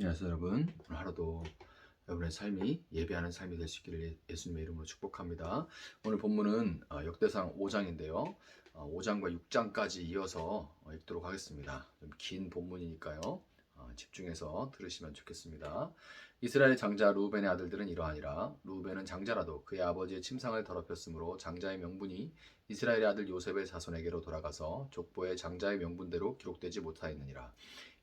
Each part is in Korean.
안녕하세요 여러분. 오늘 하루도 여러분의 삶이 예배하는 삶이 될 수 있기를 예수님의 이름으로 축복합니다. 오늘 본문은 역대상 5장인데요. 5장과 6장까지 이어서 읽도록 하겠습니다. 좀 긴 본문이니까요. 집중해서 들으시면 좋겠습니다. 이스라엘 장자 루벤의 아들들은 이러하니라. 루벤은 장자라도 그의 아버지의 침상을 더럽혔으므로 장자의 명분이 이스라엘의 아들 요셉의 자손에게로 돌아가서 족보의 장자의 명분대로 기록되지 못하였느니라.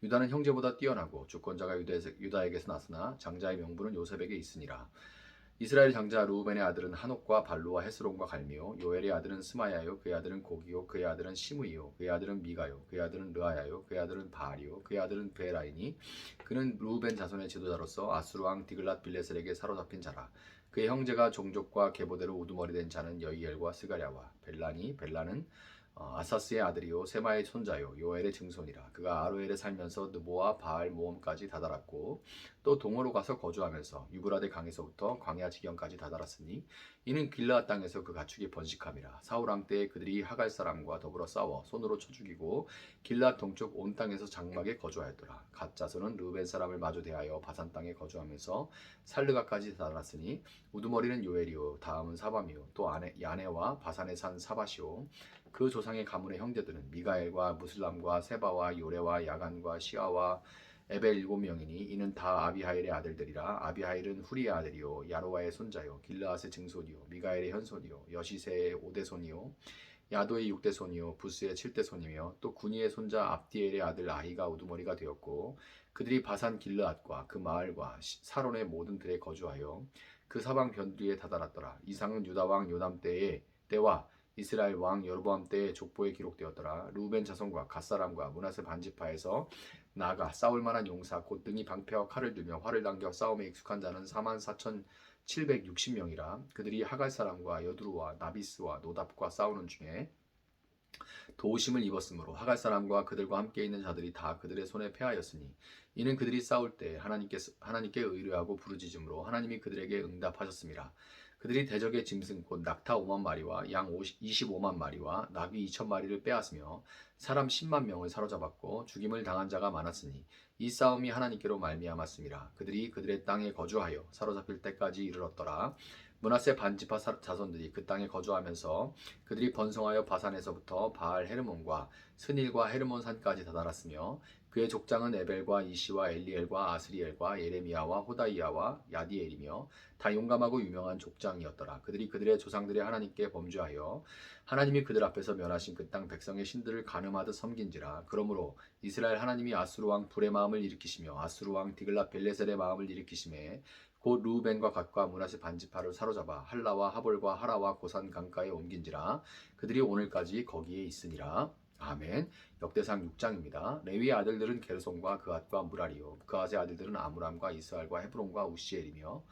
유다는 형제보다 뛰어나고 주권자가 유다에게서 났으나 장자의 명분은 요셉에게 있으니라. 이스라엘 장자 루벤의 아들은 한옥과 발루와 헤스론과 갈미요. 요엘의 아들은 스마야요. 그의 아들은 고기요. 그의 아들은 시므이요. 그의 아들은 미가요. 그의 아들은 르아야요. 그의 아들은 바알이요. 그의 아들은 베라이니. 그는 루벤 자손의 지도자로서 아수르 왕 디글랏 빌레셀에게 사로잡힌 자라. 그의 형제가 종족과 계보대로 우두머리 된 자는 여이엘과 스가랴와 벨라니. 벨라는 아사스의 아들이요 세마의 손자요 요엘의 증손이라. 그가 아로엘에 살면서 느보와 바알 모험까지 다다랐고 또 동으로 가서 거주하면서 유브라데 강에서부터 광야 지경까지 다다랐으니 이는 길르앗 땅에서 그 가축이 번식함이라. 사울 왕 때에 그들이 하갈 사람과 더불어 싸워 손으로 쳐 죽이고 길르앗 동쪽 온 땅에서 장막에 거주하였더라. 갓 자손은 르벤 사람을 마주 대하여 바산 땅에 거주하면서 살르가까지 다다랐으니 우두머리는 요엘이요 다음은 사밤이요 또 야네와 바산에 산 사바시오. 그 조상의 가문의 형제들은 미가엘과 무슬람과 세바와 요레와 야간과 시아와 에벨 7명이니 이는 다 아비하일의 아들들이라. 아비하일은 후리의 아들이요 야로와의 손자요 길르앗의 증손이요 미가엘의 현손이요 여시세의 5대손이요 야도의 6대손이요 부스의 7대손이며 또 구니의 손자 압디엘의 아들 아히가 우두머리가 되었고 그들이 바산 길르앗과 그 마을과 사론의 모든 들에 거주하여 그 사방 변두리에 다다랐더라. 이상은 유다 왕 요담 때와 이스라엘 왕 여로보암 때의 족보에 기록되었더라. 루벤 자손과 갓사람과 므낫세 반지파에서 나아가 싸울 만한 용사 곧 등이 방패와 칼을 들며 활을 당겨 싸움에 익숙한 자는 44,760명이라. 그들이 하갈 사람과 여두루와 나비스와 노답과 싸우는 중에 도우심을 입었으므로 하갈 사람과 그들과 함께 있는 자들이 다 그들의 손에 패하였으니 이는 그들이 싸울 때 하나님께 의뢰하고 부르짖음으로 하나님이 그들에게 응답하셨습니다. 그들이 대적의 짐승 곧 낙타 5만 마리와 양 25만 마리와 나귀 2천 마리를 빼앗으며 사람 10만 명을 사로잡았고 죽임을 당한 자가 많았으니 이 싸움이 하나님께로 말미암았습니다. 그들이 그들의 땅에 거주하여 사로잡힐 때까지 이르렀더라. 므낫세 반지파 자손들이 그 땅에 거주하면서 그들이 번성하여 바산에서부터 바알 헤르몬과 스닐과 헤르몬 산까지 다다랐으며 그의 족장은 에벨과 이시와 엘리엘과 아스리엘과 예레미야와 호다이야와 야디엘이며 다 용감하고 유명한 족장이었더라. 그들이 그들의 조상들의 하나님께 범죄하여 하나님이 그들 앞에서 멸하신 그 땅 백성의 신들을 가늠하듯 섬긴지라. 그러므로 이스라엘 하나님이 아수르 왕 불의 마음을 일으키시며 아수르 왕 디글랏 빌레셀의 마음을 일으키심에 곧 루벤과 갓과 므낫세 반지파를 사로잡아 할라와 하볼과 하라와 고산 강가에 옮긴지라. 그들이 오늘까지 거기에 있으니라. 아멘. 역대상 6장입니다. 레위의 아들들은 게르손과 그앗과 무라리요. 그앗의 아들들은 아므람과 이스알과 헤브론과 우시엘이요.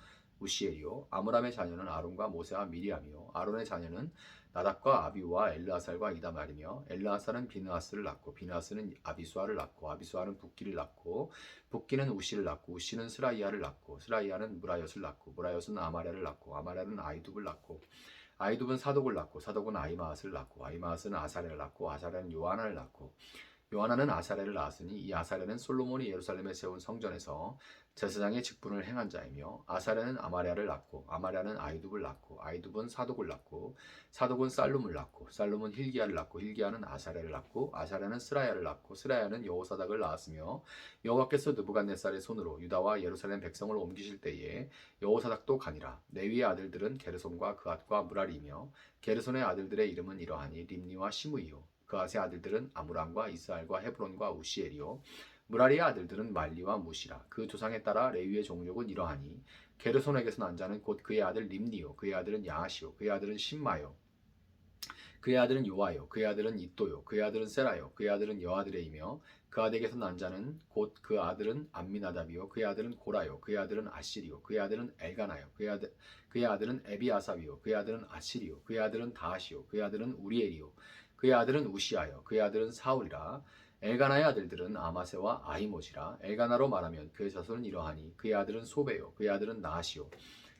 아므람의 자녀는 아론과 모세와 미리암이요. 아론의 자녀는 나답과 아비우와 엘르아살과 이다말이며 엘르아살은 비느하스를 낳고 비느하스는 아비수아를 낳고 아비수아는 붓기를 낳고 붓기는 우시를 낳고 우시는 스라이아를 낳고 스라이아는 무라엿을 낳고 무라엿은 아마랴를 낳고 아마랴는 아이둡을 낳고 아이둡은 사독을 낳고 사독은 아이마앗을 낳고 아이마앗은 아사랴를 낳고 아사랴는 요하나를 낳고 요하나는 아사랴를 낳았으니 이 아사랴는 솔로몬이 예루살렘에 세운 성전에서 제사장의 직분을 행한 자이며 아사랴는 아마랴를 낳고 아마랴는 아이둡을 낳고 아이둡은 사독을 낳고 사독은 살룸을 낳고 살룸은 힐기야를 낳고 힐기야는 아사랴를 낳고 아사랴는 스라야를 낳고 스라야는 여호사닥을 낳았으며 여호와께서 느부갓네살의 손으로 유다와 예루살렘 백성을 옮기실 때에 여호사닥도 가니라. 레위의 아들들은 게르손과 그앗과 무라리이며 게르손의 아들들의 이름은 이러하니 림니와 시므이요. 그앗의 아들들은 아므람과 이스알과 헤브론과 우시엘이요. 무라리의 아들들은 말리와 무시라. 그 조상에 따라 레위의 종족은 이러하니 게르손에게서 난 자는 곧 그의 아들 림니요. 그의 아들은 야하시요. 그의 아들은 심마요. 그의 아들은 요아요. 그의 아들은 이또요. 그의 아들은 세라요. 그의 아들은 여아드레이며 그 아들에게서 난 자는 곧 그 아들은 암미나답이요. 그의 아들은 고라요. 그의 아들은 아시리요. 그의 아들은 엘가나요. 그의 아들은 에비아삽이요. 그의 아들은 아시리요. 그의 아들은 다하시요. 그의 아들은 우리엘이요. 그의 아들은 우시아요. 그의 아들은 사울이라. 엘가나의 아들들은 아마세와 아히모지라. 엘가나로 말하면 그의 자손은 이러하니 그의 아들은 소베요. 그의 아들은 나하시요.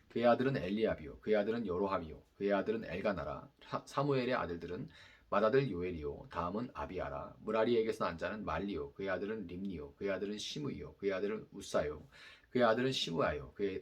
그의 아들은 엘리압이요. 그의 아들은 여로함이요. 그의 아들은 엘가나라. 사무엘의 아들들은 맏아들 요엘이요 다음은 아비아라. 무라리에게서 난 자는 말리요 그의 아들은 림니요 그의 아들은 시므이요 그의 아들은 우사요 그의 아들은 시므아요 그의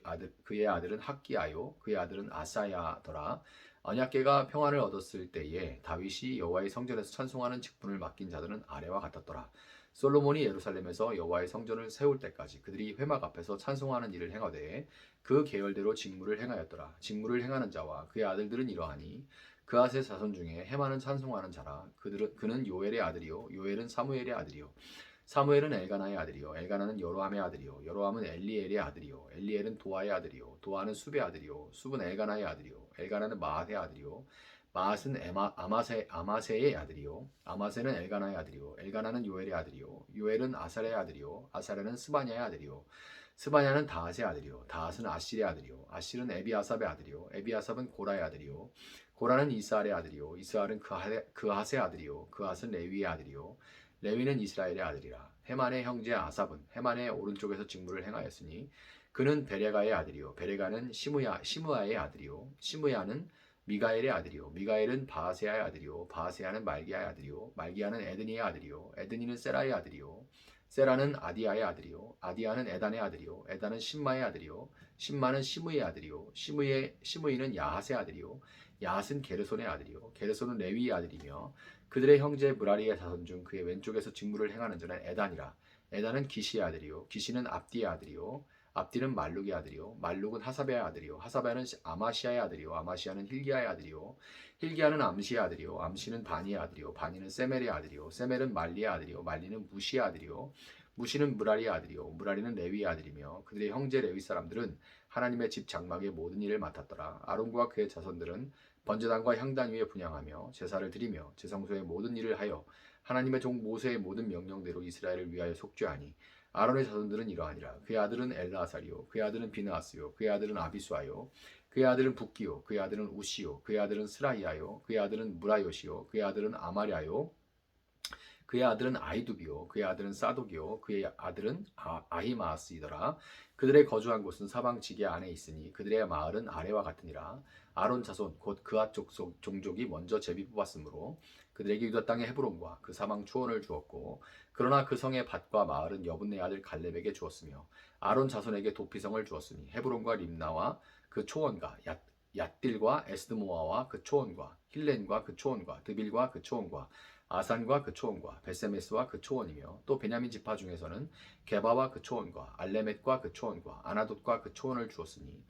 아들은 학기야요 그의 아들은 아사야더라. 언약궤가 평안을 얻었을 때에 다윗이 여호와의 성전에서 찬송하는 직분을 맡긴 자들은 아래와 같았더라. 솔로몬이 예루살렘에서 여호와의 성전을 세울 때까지 그들이 회막 앞에서 찬송하는 일을 행하되 그 계열대로 직무를 행하였더라. 직무를 행하는 자와 그의 아들들은 이러하니 그앗의 자손 중에 헤마는 찬송하는 자라. 그는 요엘의 아들이요 요엘은 사무엘의 아들이요 사무엘은 엘가나의 아들이요 엘가나는 여로함의 아들이요 여로함은 엘리엘의 아들이요 엘리엘은 도아의 아들이요 도아는 숲의 아들이요 숲은 엘가나의 아들이요 엘가나는 마앗의 아들이요 마앗은 아마세의 아들이요 아마세는 엘가나의 아들이요 엘가나는 요엘의 아들이요 요엘은 아사랴의 아들이요 아사랴는 스바냐의 아들이요 스바냐는 다앗의 아들이요 다앗은 아실의 아들이요 아실은 에비아삽의 아들이요 에비아삽은 고라의 아들이요 고라는 이스알의 아들이요 이스알은 그핫의 아들이요 그핫은 레위의 아들이요 레위는 이스라엘의 아들이라. 헤만의 형제 아삽은 헤만의 오른쪽에서 직무를 행하였으니 그는 베레가의 아들이요 베레가는 시므아의 아들이요 시므야는 미가엘의 아들이요 미가엘은 바하세아의 아들이요 바하세아는 말기야의 아들이요 말기야는 에드니의 아들이요 에드니는 세라의 아들이요 세라는 아디아의 아들이요 아디아는 에단의 아들이요 에단은 신마의 아들이요 신마는 시므의 아들이요 시므이는 야핫의 아들이요 야핫은 게르손의 아들이요 게르손은 레위의 아들이며 그들의 형제 무라리의 자손 중 그의 왼쪽에서 직무를 행하는 자는 에단이라. 에단은 기시의 아들이요 기시는 압디의 아들이요 압디는 말룩의 아들이요 말룩은 하사베의 아들이요 하사베는 아마시아의 아들이요 아마시아는 힐기야의 아들이요 힐기야는 암시의 아들이요 암시는 바니의 아들이요 바니는 세멜의 아들이요 세멜은 말리의 아들이요 말리는 무시의 아들이요 무시는 무라리의 아들이요 무라리는 레위의 아들이며 그들의 형제 레위 사람들은 하나님의 집 장막의 모든 일을 맡았더라. 아론과 그의 자손들은 번제단과 향단 위에 분향하며 제사를 드리며 제성소의 모든 일을 하여 하나님의 종 모세의 모든 명령대로 이스라엘을 위하여 속죄하니 아론의 자손들은 이러하니라. 그의 아들은 엘라아살이요 그의 아들은 비느하스요 그의 아들은 아비수아요 그의 아들은 붓기요 그의 아들은 우시요 그의 아들은 스라이아요 그의 아들은 무라요시요 그의 아들은 아마랴요 그의 아들은 아이두비요 그의 아들은 사독이요 그의 아들은 아히마아스이더라. 그들의 거주한 곳은 사방 지게 안에 있으니 그들의 마을은 아래와 같으니라. 아론 자손 곧 그앗 종족이 먼저 제비 뽑았으므로 그들에게 유다 땅의 헤브론과 그 사방 초원을 주었고 그러나 그 성의 밭과 마을은 여분네 아들 갈렙에게 주었으며 아론 자손에게 도피성을 주었으니 헤브론과 림나와 그 초원과 얏딜과 에스드모아와 그 초원과 힐렌과 그 초원과 드빌과 그 초원과 아산과 그 초원과 베세메스와 그 초원이며 또 베냐민 지파 중에서는 게바와 그 초원과 알레멧과 그 초원과 아나돗과 그 초원을 주었으니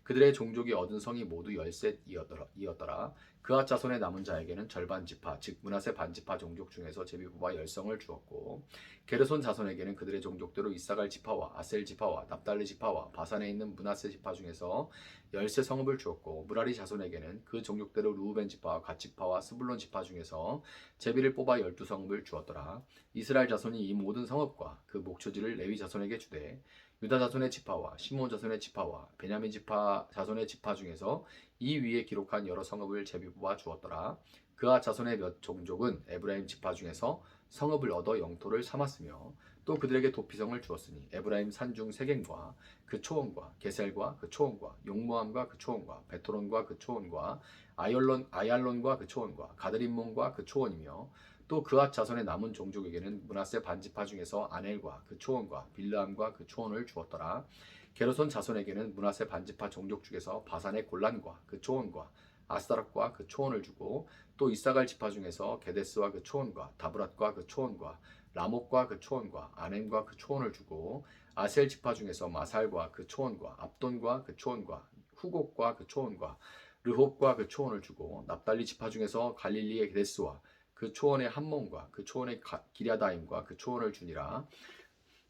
그들의 종족이 얻은 성이 모두 10셋이었더라. 그앗 자손의 남은 자에게는 절반 지파 즉 므낫세 반지파 종족 중에서 제비 뽑아 10성을 주었고 게르손 자손에게는 그들의 종족대로 이사갈 지파와 아셀 지파와 납달리 지파와 바산에 있는 므낫세 지파 중에서 10세 성읍을 주었고 무라리 자손에게는 그 종족대로 루우벤 지파와 갓 지파와 스불론 지파 중에서 제비를 뽑아 12성읍을 주었더라. 이스라엘 자손이 이 모든 성읍과 그 목초지를 레위 자손에게 주되 유다 자손의 지파와 시몬 자손의 지파와 베냐민 지파 자손의 지파 중에서 이 위에 기록한 여러 성읍을 제비 뽑아 주었더라. 그아 자손의 몇 종족은 에브라임 지파 중에서 성읍을 얻어 영토를 삼았으며 또 그들에게 도피성을 주었으니 에브라임 산중 세겜과 그 초원과 게셀과 그 초원과 용모함과 그 초원과 베토론과 그 초원과 아얄론과 그 초원과 가드림몬과 그 초원이며 또 그앗 자손의 남은 종족에게는 므낫세 반지파 중에서 아넬과 그 초원과 빌르함과 그 초원을 주었더라. 게르손 자손에게는 므낫세 반지파 종족 중에서 바산의 골란과 그 초원과 아스다락과 그 초원을 주고 또 이사갈 지파 중에서 게데스와 그 초원과 다브랏과 그 초원과 라목과 그 초원과 아넴과 그 초원을 주고 아셀 지파 중에서 마살과 그 초원과 압돈과 그 초원과 후곡과 그 초원과 르홉과 그 초원을 주고 납달리 지파 중에서 갈릴리의 게데스와 그 초원의 함몬과 그 초원의 기랴다임과 그 초원을 주니라.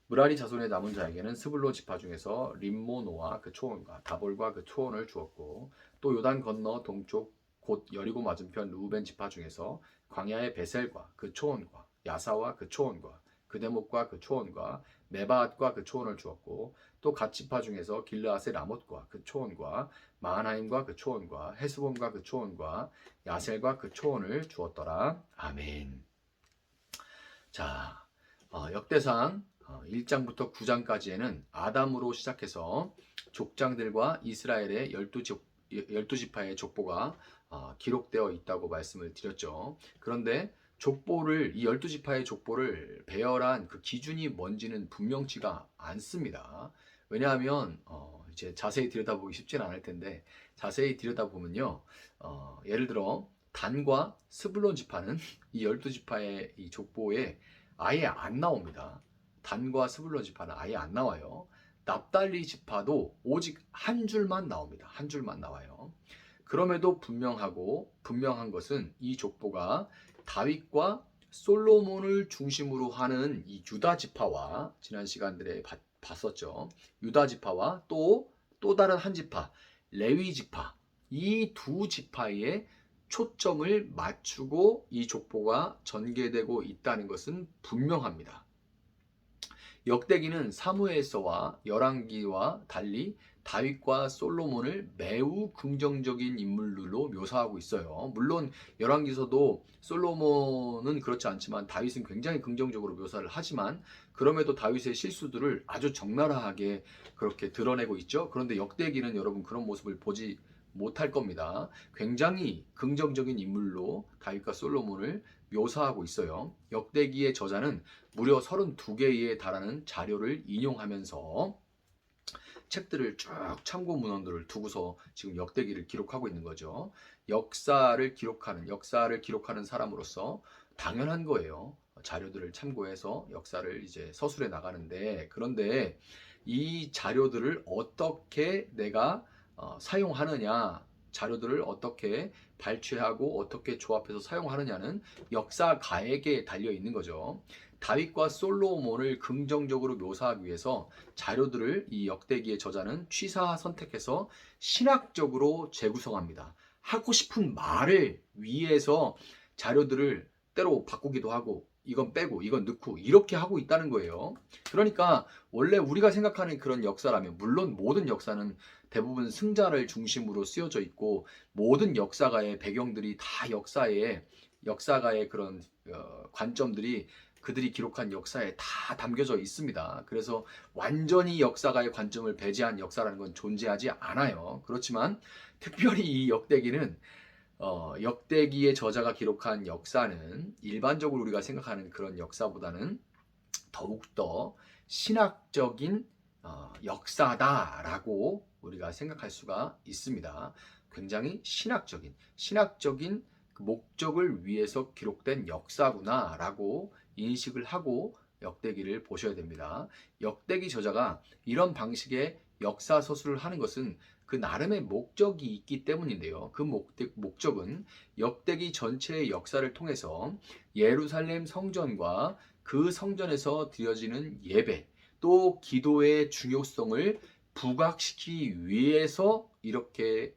무라리 자손의 남은 자에게는 스불론 지파 중에서 림모노와 그 초원과 다볼과 그 초원을 주었고 또 요단 건너 동쪽 곧 여리고 맞은편 루벤 지파 중에서 광야의 베셀과 그 초원과 야사와 그 초원과 그데목과 그 초원과 메바앗과 그 초원을 주었고 또 갓 지파 중에서 길르앗의 라못과 그 초원과 마하나임과 그 초원과 헤스본과 그 초원과 야셀과 그 초원을 주었더라. 아멘. 자, 역대상 1장부터 9장까지에는 아담으로 시작해서 족장들과 이스라엘의 12지파의 족보가 기록되어 있다고 말씀을 드렸죠. 그런데 이 12지파의 족보를 배열한 그 기준이 뭔지는 분명치가 않습니다. 왜냐하면 이제 자세히 들여다보기 쉽지는 않을 텐데, 자세히 들여다보면요, 예를 들어 단과 스불론 지파는 이 12지파의 이 족보에 아예 안 나옵니다. 단과 스불론 지파는 아예 안 나와요. 납달리 지파도 오직 한 줄만 나옵니다. 한 줄만 나와요. 그럼에도 분명한 것은 이 족보가 다윗과 솔로몬을 중심으로 하는 이 유다 지파와, 지난 시간들에 봤었죠. 유다 지파와 또 다른 한 지파, 레위 지파, 이 두 지파에 초점을 맞추고 이 족보가 전개되고 있다는 것은 분명합니다. 역대기는 사무엘서와 열왕기와 달리 다윗과 솔로몬을 매우 긍정적인 인물들로 묘사하고 있어요. 물론 열왕기서도 솔로몬은 그렇지 않지만 다윗은 굉장히 긍정적으로 묘사를 하지만, 그럼에도 다윗의 실수들을 아주 적나라하게 그렇게 드러내고 있죠. 그런데 역대기는 여러분 그런 모습을 보지 못할 겁니다. 굉장히 긍정적인 인물로 다윗과 솔로몬을 묘사하고 있어요. 역대기의 저자는 무려 32개에 달하는 자료를 인용하면서 책들을 쭉, 참고 문헌들을 두고서 지금 역대기를 기록하고 있는 거죠. 역사를 기록하는 사람으로서 당연한 거예요. 자료들을 참고해서 역사를 이제 서술해 나가는데, 그런데 이 자료들을 어떻게 내가 사용하느냐, 자료들을 어떻게 발췌하고 어떻게 조합해서 사용하느냐는 역사가에게 달려 있는 거죠. 다윗과 솔로몬을 긍정적으로 묘사하기 위해서 자료들을 이 역대기의 저자는 취사 선택해서 신학적으로 재구성합니다. 하고 싶은 말을 위해서 자료들을 때로 바꾸기도 하고, 이건 빼고 이건 넣고 이렇게 하고 있다는 거예요. 그러니까 원래 우리가 생각하는 그런 역사라면, 물론 모든 역사는 대부분 승자를 중심으로 쓰여져 있고, 모든 역사가의 배경들이 다 역사가의 그런 관점들이 그들이 기록한 역사에 다 담겨져 있습니다. 그래서 완전히 역사가의 관점을 배제한 역사라는 건 존재하지 않아요. 그렇지만 특별히 이 역대기는 역대기의 저자가 기록한 역사는 일반적으로 우리가 생각하는 그런 역사보다는 더욱더 신학적인 역사다라고 우리가 생각할 수가 있습니다. 굉장히 신학적인 그 목적을 위해서 기록된 역사구나라고 인식을 하고 역대기를 보셔야 됩니다. 역대기 저자가 이런 방식의 역사 서술을 하는 것은 그 나름의 목적이 있기 때문인데요. 그 목적은 역대기 전체의 역사를 통해서 예루살렘 성전과 그 성전에서 드려지는 예배, 또 기도의 중요성을 부각시키기 위해서 이렇게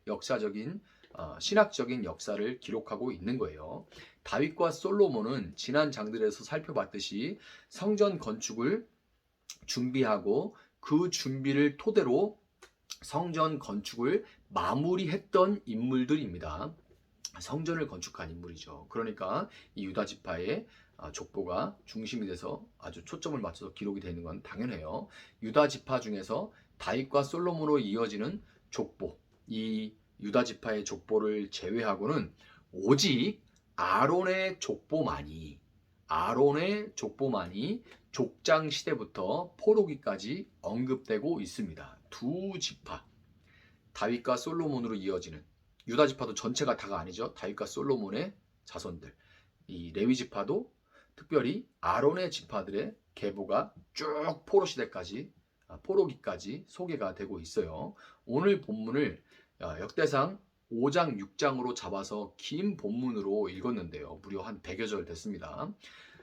신학적인 역사를 기록하고 있는 거예요. 다윗과 솔로몬은 지난 장들에서 살펴봤듯이 성전 건축을 준비하고 그 준비를 토대로 성전 건축을 마무리했던 인물들입니다. 성전을 건축한 인물이죠. 그러니까 이 유다 지파의 족보가 중심이 돼서 아주 초점을 맞춰서 기록이 되는 건 당연해요. 유다 지파 중에서 다윗과 솔로몬으로 이어지는 족보, 이 유다 지파의 족보를 제외하고는 오직 아론의 족보만이 족장 시대부터 포로기까지 언급되고 있습니다. 두 지파, 다윗과 솔로몬으로 이어지는, 유다 지파도 전체가 다가 아니죠. 다윗과 솔로몬의 자손들, 이 레위 지파도 특별히 아론의 지파들의 계보가 쭉 포로기까지 소개가 되고 있어요. 오늘 본문을 역대상 5장 6장으로 잡아서 긴 본문으로 읽었는데요. 무려 한 100여 절 됐습니다.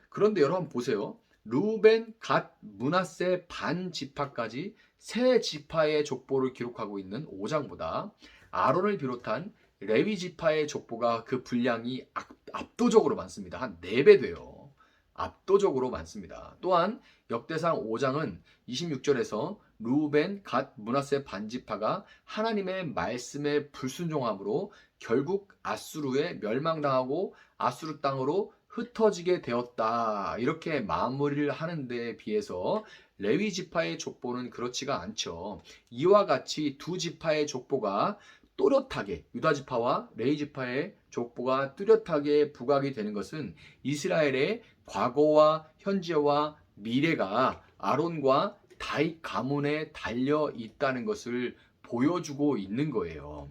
그런데 여러분 보세요. 루벤, 갓, 므낫세 반 지파까지 세 지파의 족보를 기록하고 있는 5장보다 아론을 비롯한 레위 지파의 족보가 그 분량이 압도적으로 많습니다. 한 4배 돼요. 압도적으로 많습니다. 또한 역대상 5장은 26절에서 루벤, 갓, 므낫세 반 지파가 하나님의 말씀에 불순종함으로 결국 아수르에 멸망당하고 아수르 땅으로 흩어지게 되었다. 이렇게 마무리를 하는 데에 비해서 레위 지파의 족보는 그렇지가 않죠. 이와 같이 두 지파의 족보가 또렷하게 유다 지파와 레위 지파의 족보가 뚜렷하게 부각이 되는 것은 이스라엘의 과거와 현재와 미래가 아론과 다윗 가문에 달려 있다는 것을 보여주고 있는 거예요.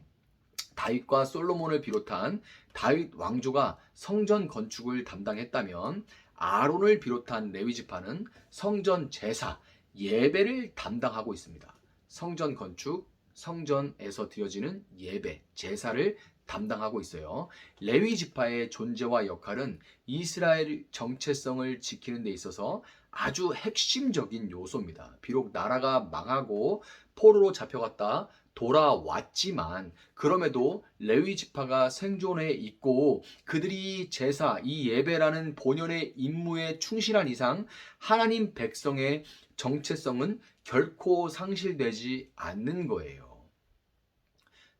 다윗과 솔로몬을 비롯한 다윗 왕조가 성전 건축을 담당했다면 아론을 비롯한 레위 지파는 성전 제사, 예배를 담당하고 있습니다. 성전 건축, 성전에서 드려지는 예배, 제사를 담당하고 있어요. 레위 지파의 존재와 역할은 이스라엘 정체성을 지키는 데 있어서 아주 핵심적인 요소입니다. 비록 나라가 망하고 포로로 잡혀갔다 돌아왔지만 그럼에도 레위 지파가 생존해 있고 그들이 제사, 이 예배라는 본연의 임무에 충실한 이상 하나님 백성의 정체성은 결코 상실되지 않는 거예요.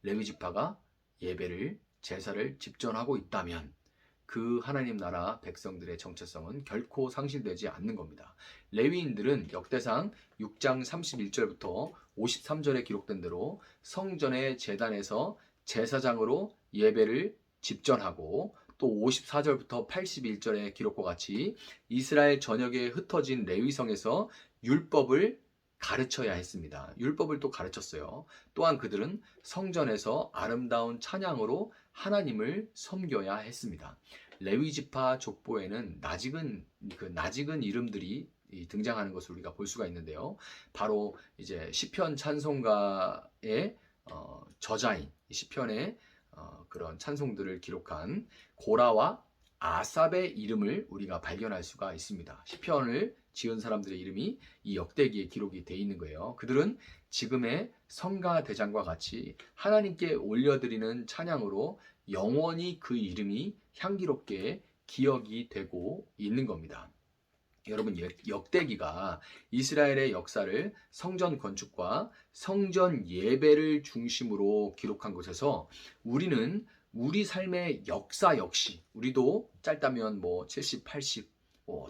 레위 지파가 예배를, 제사를 집전하고 있다면 그 하나님 나라 백성들의 정체성은 결코 상실되지 않는 겁니다. 레위인들은 역대상 6장 31절부터 53절에 기록된 대로 성전의 제단에서 제사장으로 예배를 집전하고 또 54절부터 81절의 기록과 같이 이스라엘 전역에 흩어진 레위성에서 율법을 가르쳐야 했습니다. 율법을 또 가르쳤어요. 또한 그들은 성전에서 아름다운 찬양으로 하나님을 섬겨야 했습니다. 레위 지파 족보에는 낯익은 이름들이 등장하는 것을 우리가 볼 수가 있는데요. 바로 이제 시편 찬송가의 저자인 시편의 그런 찬송들을 기록한 고라와 아삽의 이름을 우리가 발견할 수가 있습니다. 시편을 지은 사람들의 이름이 이 역대기에 기록이 되어 있는 거예요. 그들은 지금의 성가 대장과 같이 하나님께 올려드리는 찬양으로 영원히 그 이름이 향기롭게 기억이 되고 있는 겁니다. 여러분, 역대기가 이스라엘의 역사를 성전 건축과 성전 예배를 중심으로 기록한 것에서 우리는 우리 삶의 역사 역시 우리도 짧다면 70, 80,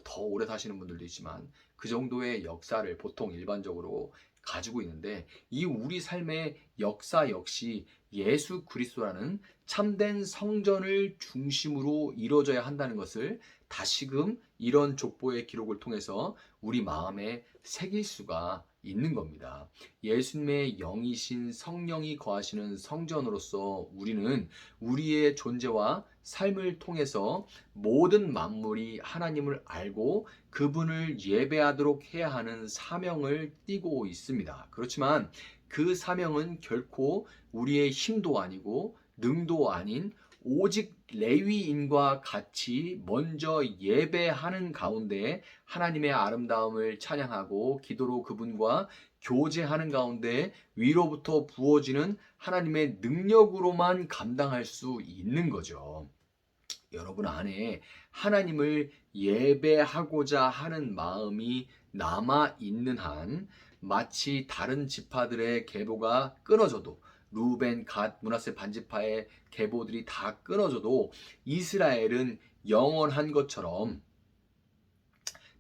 더 오래 사시는 분들도 있지만 그 정도의 역사를 보통 일반적으로 가지고 있는데 이 우리 삶의 역사 역시 예수 그리스도라는 참된 성전을 중심으로 이루어져야 한다는 것을 다시금 이런 족보의 기록을 통해서 우리 마음에 새길 수가 있는 겁니다. 예수님의 영이신 성령이 거하시는 성전으로서 우리는 우리의 존재와 삶을 통해서 모든 만물이 하나님을 알고 그분을 예배하도록 해야 하는 사명을 띠고 있습니다. 그렇지만 그 사명은 결코 우리의 힘도 아니고 능도 아닌 오직 레위인과 같이 먼저 예배하는 가운데 하나님의 아름다움을 찬양하고 기도로 그분과 교제하는 가운데 위로부터 부어지는 하나님의 능력으로만 감당할 수 있는 거죠. 여러분 안에 하나님을 예배하고자 하는 마음이 남아 있는 한 마치 다른 지파들의 계보가 끊어져도 루벤, 갓, 므낫세 반지파의 계보들이 다 끊어져도 이스라엘은 영원한 것처럼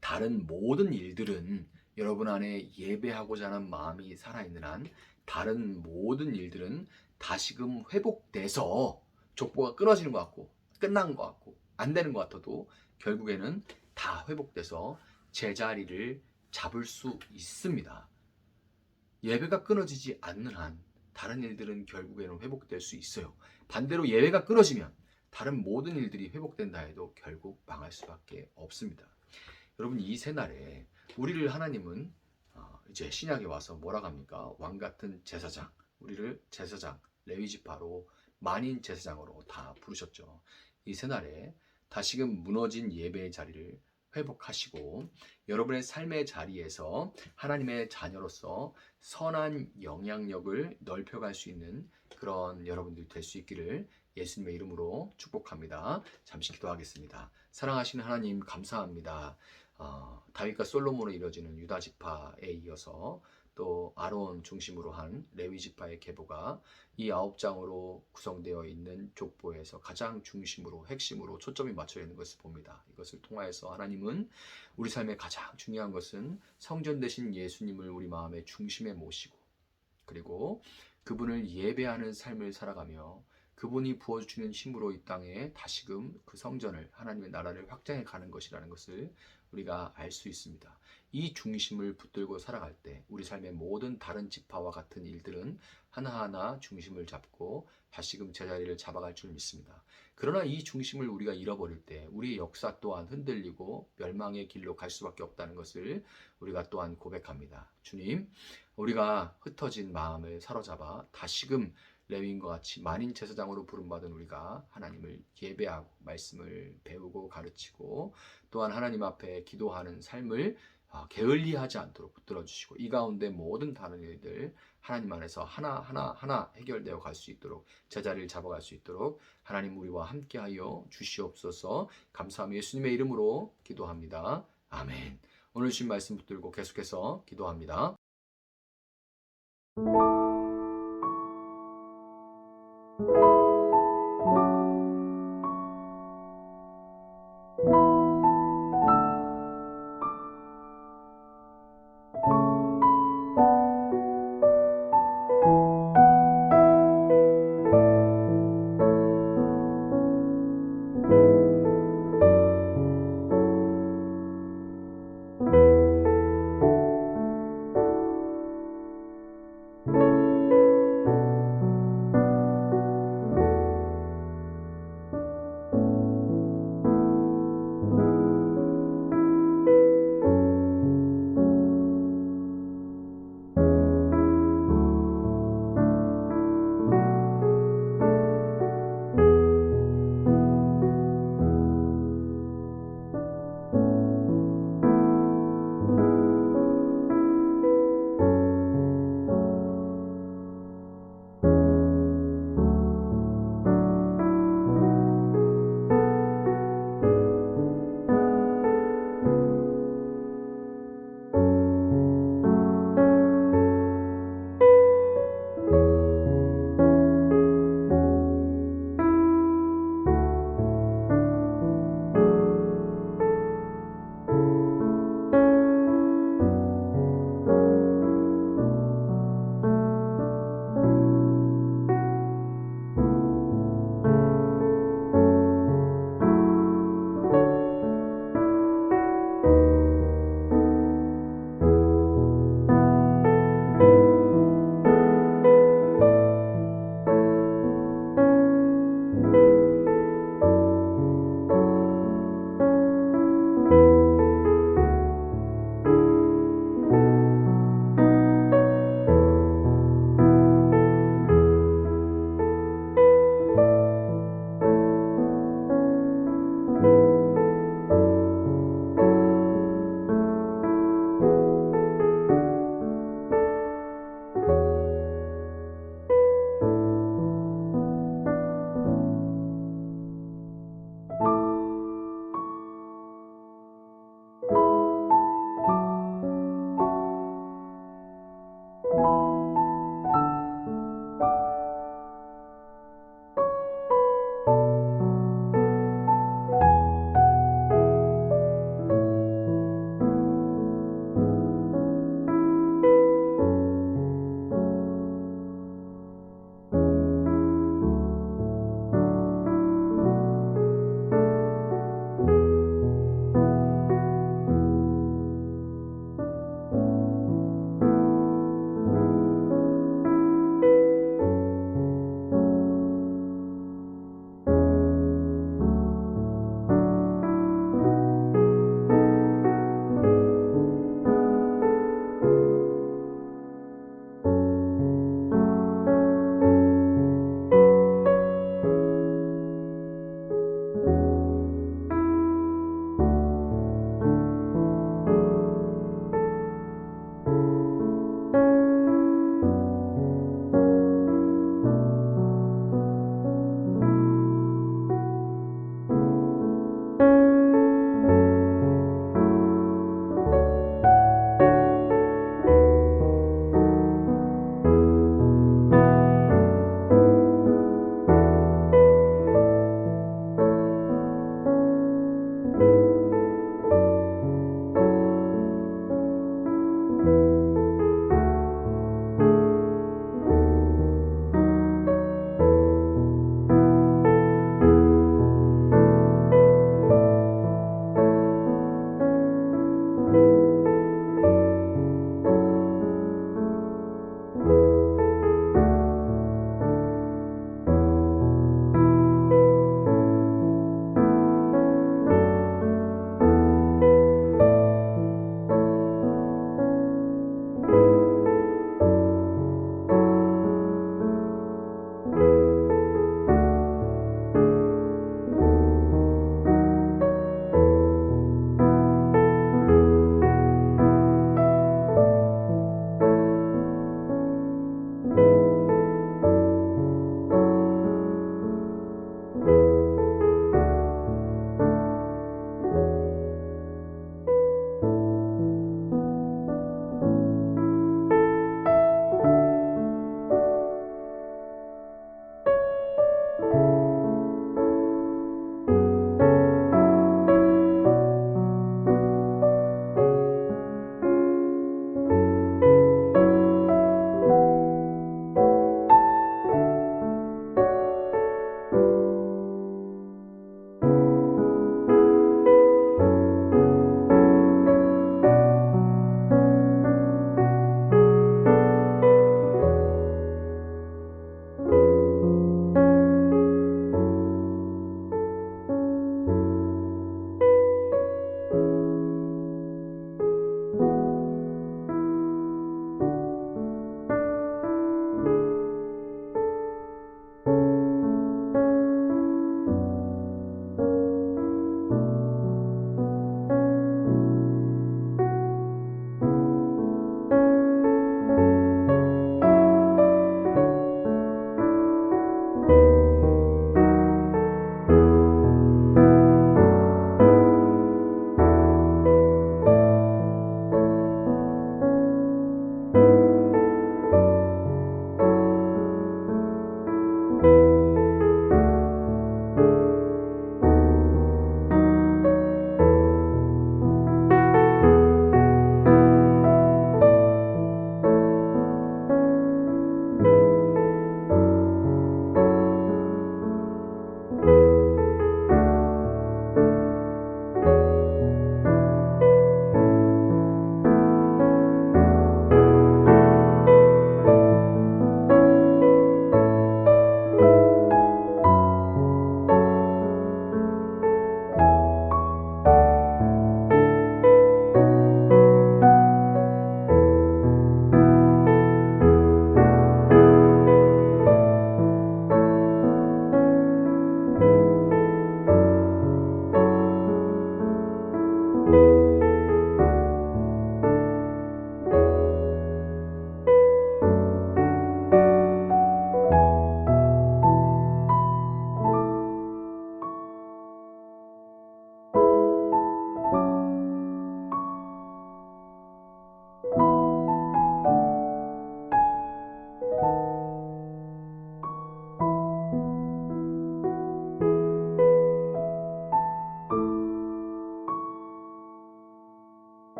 다른 모든 일들은 여러분 안에 예배하고자 하는 마음이 살아있는 한 다른 모든 일들은 다시금 회복돼서 족보가 끊어지는 것 같고 끝난 것 같고 안 되는 것 같아도 결국에는 다 회복돼서 제자리를 잡을 수 있습니다. 예배가 끊어지지 않는 한 다른 일들은 결국에는 회복될 수 있어요. 반대로 예배가 끊어지면 다른 모든 일들이 회복된다 해도 결국 망할 수밖에 없습니다. 여러분 이 새날에 우리를 하나님은 이제 신약에 와서 뭐라고 합니까? 왕같은 제사장, 우리를 제사장, 레위지파로 만인 제사장으로 다 부르셨죠. 이 새날에 다시금 무너진 예배의 자리를 회복하시고 여러분의 삶의 자리에서 하나님의 자녀로서 선한 영향력을 넓혀갈 수 있는 그런 여러분들이 될 수 있기를 예수님의 이름으로 축복합니다. 잠시 기도하겠습니다. 사랑하시는 하나님 감사합니다. 다윗과 솔로몬으로 이루어지는 유다 지파에 이어서 또 아론 중심으로 한 레위 지파의 계보가 이 9장으로 구성되어 있는 족보에서 가장 중심으로 핵심으로 초점이 맞춰 있는 것을 봅니다. 이것을 통하여서 하나님은 우리 삶의 가장 중요한 것은 성전 되신 예수님을 우리 마음의 중심에 모시고 그리고 그분을 예배하는 삶을 살아가며 그분이 부어주시는 힘으로 이 땅에 다시금 그 성전을 하나님의 나라를 확장해 가는 것이라는 것을 우리가 알 수 있습니다. 이 중심을 붙들고 살아갈 때 우리 삶의 모든 다른 지파와 같은 일들은 하나하나 중심을 잡고 다시금 제자리를 잡아갈 줄 믿습니다. 그러나 이 중심을 우리가 잃어버릴 때 우리의 역사 또한 흔들리고 멸망의 길로 갈 수밖에 없다는 것을 우리가 또한 고백합니다. 주님, 우리가 흩어진 마음을 사로잡아 다시금 레위인과 같이 만인 제사장으로 부름받은 우리가 하나님을 예배하고 말씀을 배우고 가르치고 또한 하나님 앞에 기도하는 삶을 게을리하지 않도록 붙들어 주시고 이 가운데 모든 다른 일들 하나님 안에서 하나 해결되어 갈 수 있도록 제자리를 잡아갈 수 있도록 하나님 우리와 함께하여 주시옵소서. 감사하며 예수님의 이름으로 기도합니다. 아멘. 오늘 주신 말씀 붙들고 계속해서 기도합니다.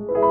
네.